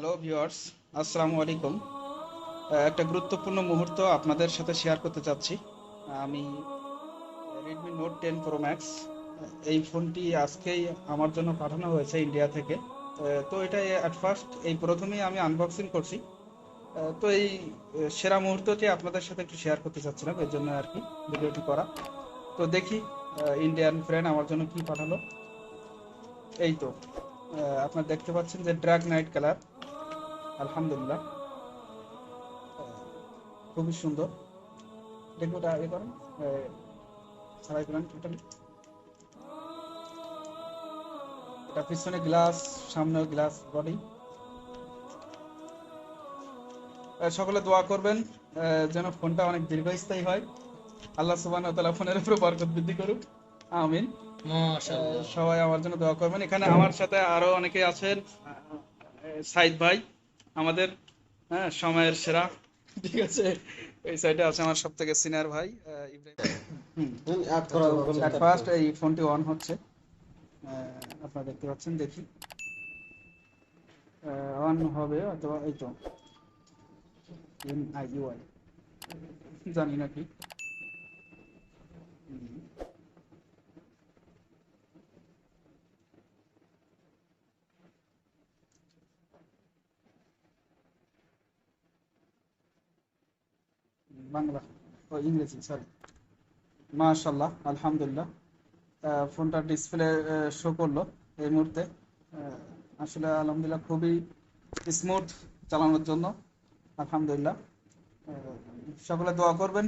Hello viewers, আসসালামু আলাইকুম। একটা গুরুত্বপূর্ণ মুহূর্ত আপনাদের সাথে শেয়ার করতে চাচ্ছি। আমি রেডমি নোট 10 প্রো ম্যাক্স, এই ফোনটি আজকেই আমার জন্য পাঠানো হয়েছে ইন্ডিয়া থেকে। তো এটা অ্যাট ফার্স্ট এই প্রথমেই আমি আনবক্সিং করছি। তো এই সেরা মুহূর্তটি আপনাদের সাথে একটু শেয়ার করতে চাচ্ছিলাম, এর জন্য আর কি ভিডিওটি করা। তো দেখি ইন্ডিয়ান ফ্রেন্ড আমার জন্য কি পাঠালো। এই তো আপনারা দেখতে পাচ্ছেন যে ড্রাগ নাইট কালার। আলহামদুলিল্লাহ, খুবই সুন্দর। দেখুন ওটা ইয়ে করেন, ছাড়াই করেন টোটালি। এটা পিছনে গ্লাস, সামনে গ্লাস বডি। সকলে দোয়া করবেন যেন ফোনটা অনেক দীর্ঘস্থায়ী হয়। আল্লাহ সুবহানাহু ওয়া তাআলা ফোনের উপরে বরকত বৃদ্ধি করুক, আমিন। মাশাআল্লাহ। সবাই আমার জন্য দোয়া করবেন। এখানে আমার সাথে আরো অনেকে আছেন। সাইদ ভাই আমাদের, হ্যাঁ, সময়ের সেরা। ঠিক আছে, এই সাইডে আছে আমার সব থেকে সিনিয়র ভাই ইব্রাহিম ভাই। হুম। অ্যাড করা তো বলে অ্যাট start ফার্স্ট করো। এই ফোনটি অন হচ্ছে, আপনারা দেখতে পাচ্ছেন। দেখি অন হবে অথবা এই তো NIUI, জানি না কি। হুম, বাংলা ও ইংরেজি, সরি। মাশাল্লাহ, আলহামদুলিল্লাহ। ফোনটার ডিসপ্লে শো করলো এই মুহূর্তে। আসলে আলহামদুলিল্লাহ খুবই স্মুথ চালানোর জন্য, আলহামদুলিল্লাহ। সকলে দোয়া করবেন